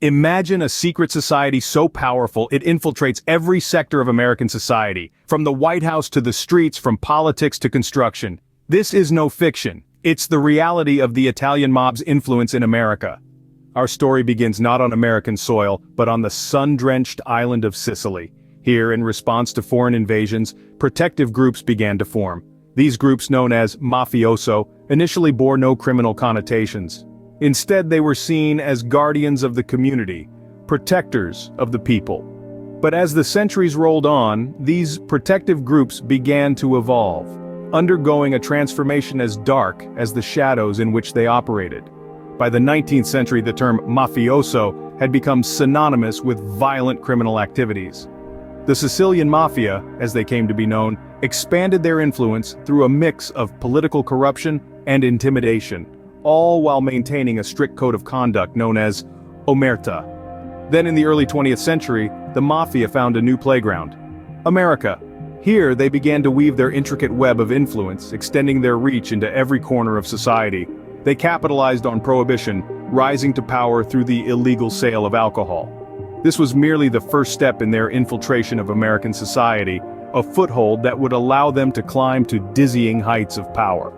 Imagine a secret society so powerful it infiltrates every sector of American society, from the White House to the streets, from politics to construction. This is no fiction. It's the reality of the Italian mob's influence in America. Our story begins not on American soil, but on the sun-drenched island of Sicily. Here, in response to foreign invasions, protective groups began to form. These groups, known as mafioso, initially bore no criminal connotations. Instead, they were seen as guardians of the community, protectors of the people. But as the centuries rolled on, these protective groups began to evolve, undergoing a transformation as dark as the shadows in which they operated. By the 19th century, the term mafioso had become synonymous with violent criminal activities. The Sicilian Mafia, as they came to be known, expanded their influence through a mix of political corruption and intimidation, all while maintaining a strict code of conduct known as omerta. Then in the early 20th century, the Mafia found a new playground: America. Here they began to weave their intricate web of influence, extending their reach into every corner of society. They capitalized on prohibition, rising to power through the illegal sale of alcohol. This was merely the first step in their infiltration of American society, a foothold that would allow them to climb to dizzying heights of power.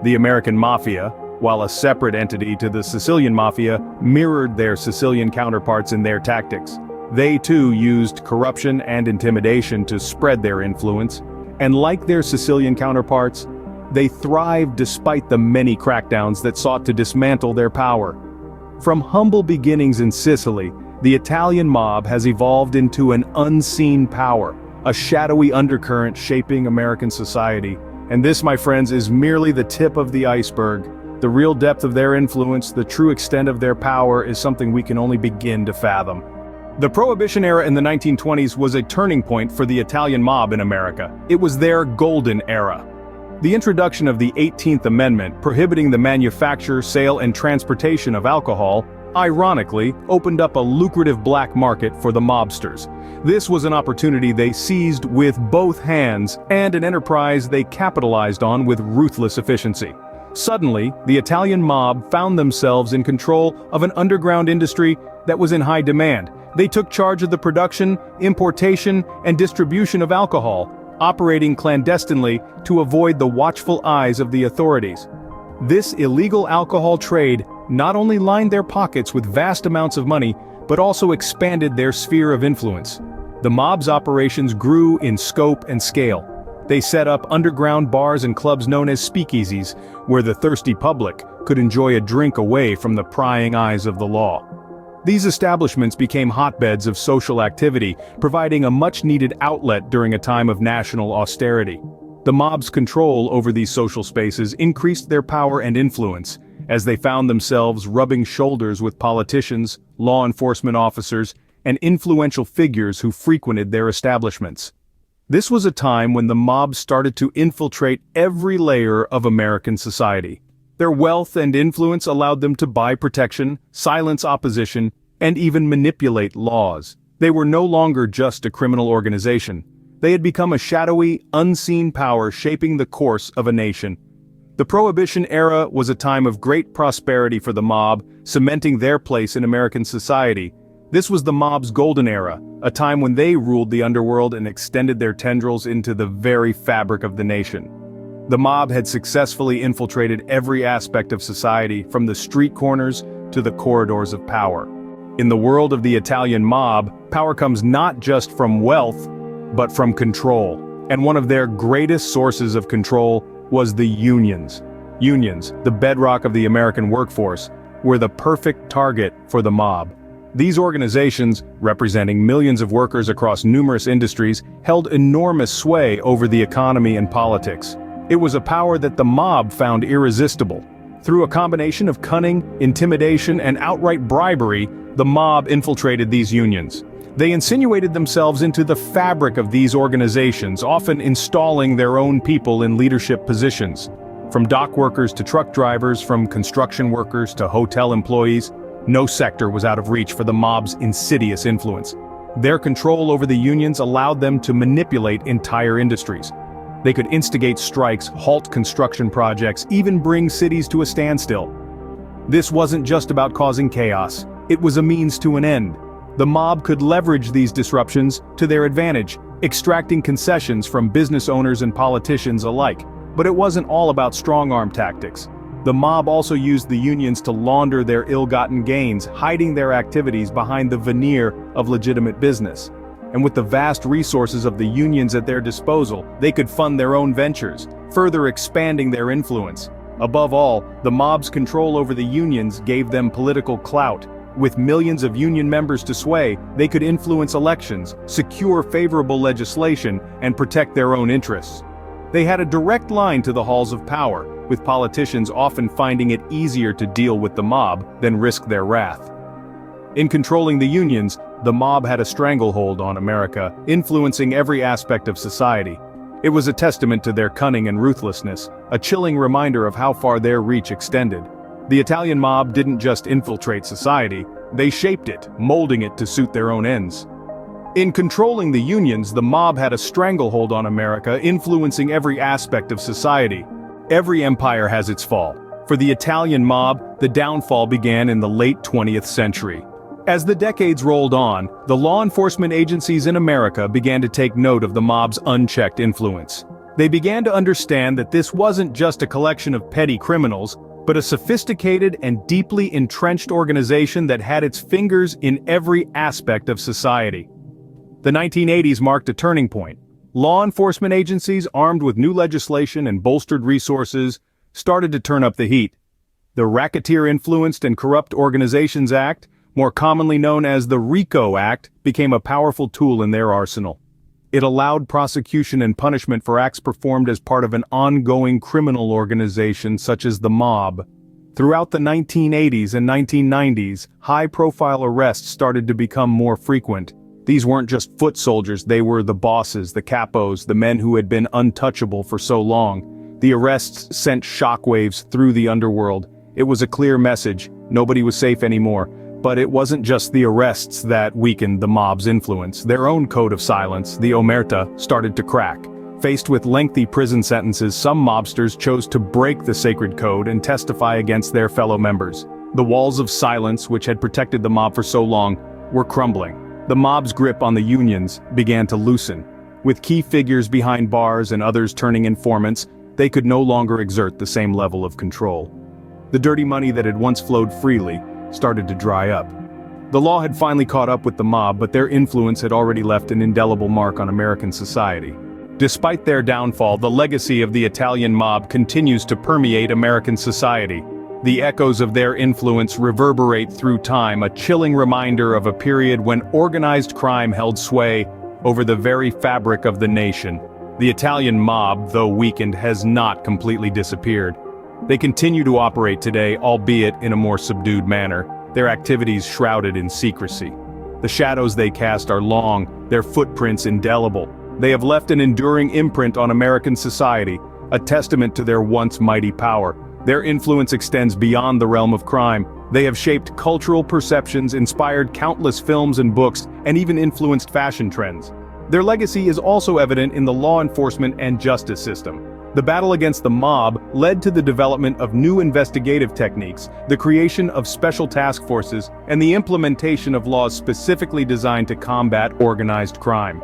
The American Mafia, while a separate entity to the Sicilian Mafia, mirrored their Sicilian counterparts in their tactics. They too used corruption and intimidation to spread their influence, and like their Sicilian counterparts, they thrived despite the many crackdowns that sought to dismantle their power. From humble beginnings in Sicily, the Italian mob has evolved into an unseen power, a shadowy undercurrent shaping American society. And this, my friends, is merely the tip of the iceberg. The real depth of their influence, the true extent of their power, is something we can only begin to fathom. The Prohibition era in the 1920s was a turning point for the Italian mob in America. It was their golden era. The introduction of the 18th Amendment, prohibiting the manufacture, sale, and transportation of alcohol, ironically, opened up a lucrative black market for the mobsters. This was an opportunity they seized with both hands, and an enterprise they capitalized on with ruthless efficiency. Suddenly, the Italian mob found themselves in control of an underground industry that was in high demand. They took charge of the production, importation, and distribution of alcohol, operating clandestinely to avoid the watchful eyes of the authorities. This illegal alcohol trade not only lined their pockets with vast amounts of money, but also expanded their sphere of influence. The mob's operations grew in scope and scale. They set up underground bars and clubs known as speakeasies, where the thirsty public could enjoy a drink away from the prying eyes of the law. These establishments became hotbeds of social activity, providing a much-needed outlet during a time of national austerity. The mob's control over these social spaces increased their power and influence, as they found themselves rubbing shoulders with politicians, law enforcement officers, and influential figures who frequented their establishments. This was a time when the mob started to infiltrate every layer of American society. Their wealth and influence allowed them to buy protection, silence opposition, and even manipulate laws. They were no longer just a criminal organization. They had become a shadowy, unseen power shaping the course of a nation. The Prohibition era was a time of great prosperity for the mob, cementing their place in American society. This was the mob's golden era, a time when they ruled the underworld and extended their tendrils into the very fabric of the nation. The mob had successfully infiltrated every aspect of society, from the street corners to the corridors of power. In the world of the Italian mob, power comes not just from wealth, but from control. And one of their greatest sources of control was the unions. Unions, the bedrock of the American workforce, were the perfect target for the mob. These organizations, representing millions of workers across numerous industries, held enormous sway over the economy and politics. It was a power that the mob found irresistible. Through a combination of cunning, intimidation, and outright bribery, the mob infiltrated these unions. They insinuated themselves into the fabric of these organizations, often installing their own people in leadership positions. From dock workers to truck drivers, from construction workers to hotel employees, no sector was out of reach for the mob's insidious influence. Their control over the unions allowed them to manipulate entire industries. They could instigate strikes, halt construction projects, even bring cities to a standstill. This wasn't just about causing chaos. It was a means to an end. The mob could leverage these disruptions to their advantage, extracting concessions from business owners and politicians alike. But it wasn't all about strong-arm tactics. The mob also used the unions to launder their ill-gotten gains, hiding their activities behind the veneer of legitimate business. And with the vast resources of the unions at their disposal, they could fund their own ventures, further expanding their influence. Above all, the mob's control over the unions gave them political clout. With millions of union members to sway, they could influence elections, secure favorable legislation, and protect their own interests. They had a direct line to the halls of power, with politicians often finding it easier to deal with the mob than risk their wrath. In controlling the unions, the mob had a stranglehold on America, influencing every aspect of society. It was a testament to their cunning and ruthlessness, a chilling reminder of how far their reach extended. The Italian mob didn't just infiltrate society, they shaped it, molding it to suit their own ends. In controlling the unions, the mob had a stranglehold on America, influencing every aspect of society. Every empire has its fall. For the Italian mob, the downfall began in the late 20th century. As the decades rolled on, the law enforcement agencies in America began to take note of the mob's unchecked influence. They began to understand that this wasn't just a collection of petty criminals, but a sophisticated and deeply entrenched organization that had its fingers in every aspect of society. The 1980s marked a turning point. Law enforcement agencies, armed with new legislation and bolstered resources, started to turn up the heat. The Racketeer-Influenced and Corrupt Organizations Act, more commonly known as the RICO Act, became a powerful tool in their arsenal. It allowed prosecution and punishment for acts performed as part of an ongoing criminal organization such as the mob. Throughout the 1980s and 1990s, high-profile arrests started to become more frequent. These weren't just foot soldiers, they were the bosses, the capos, the men who had been untouchable for so long. The arrests sent shockwaves through the underworld. It was a clear message, nobody was safe anymore. But it wasn't just the arrests that weakened the mob's influence. Their own code of silence, the omerta, started to crack. Faced with lengthy prison sentences, some mobsters chose to break the sacred code and testify against their fellow members. The walls of silence, which had protected the mob for so long, were crumbling. The mob's grip on the unions began to loosen. With key figures behind bars and others turning informants, they could no longer exert the same level of control. The dirty money that had once flowed freely started to dry up. The law had finally caught up with the mob, but their influence had already left an indelible mark on American society. Despite their downfall, the legacy of the Italian mob continues to permeate American society. The echoes of their influence reverberate through time, a chilling reminder of a period when organized crime held sway over the very fabric of the nation. The Italian mob, though weakened, has not completely disappeared. They continue to operate today, albeit in a more subdued manner, their activities shrouded in secrecy. The shadows they cast are long, their footprints indelible. They have left an enduring imprint on American society, a testament to their once mighty power. Their influence extends beyond the realm of crime. They have shaped cultural perceptions, inspired countless films and books, and even influenced fashion trends. Their legacy is also evident in the law enforcement and justice system. The battle against the mob led to the development of new investigative techniques, the creation of special task forces, and the implementation of laws specifically designed to combat organized crime.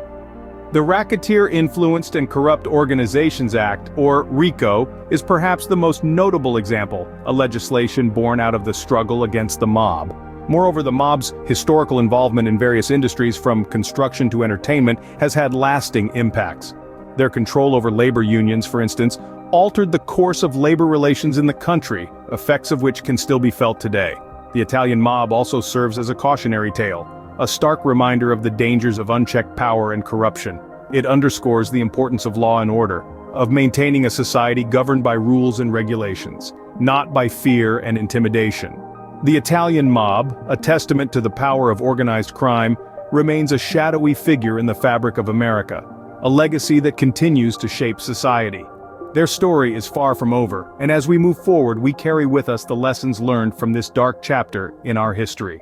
The Racketeer-Influenced and Corrupt Organizations Act, or RICO, is perhaps the most notable example, a legislation born out of the struggle against the mob. Moreover, the mob's historical involvement in various industries from construction to entertainment has had lasting impacts. Their control over labor unions, for instance, altered the course of labor relations in the country, effects of which can still be felt today. The Italian mob also serves as a cautionary tale, a stark reminder of the dangers of unchecked power and corruption. It underscores the importance of law and order, of maintaining a society governed by rules and regulations, not by fear and intimidation. The Italian mob, a testament to the power of organized crime, remains a shadowy figure in the fabric of America, a legacy that continues to shape society. Their story is far from over, and as we move forward, we carry with us the lessons learned from this dark chapter in our history.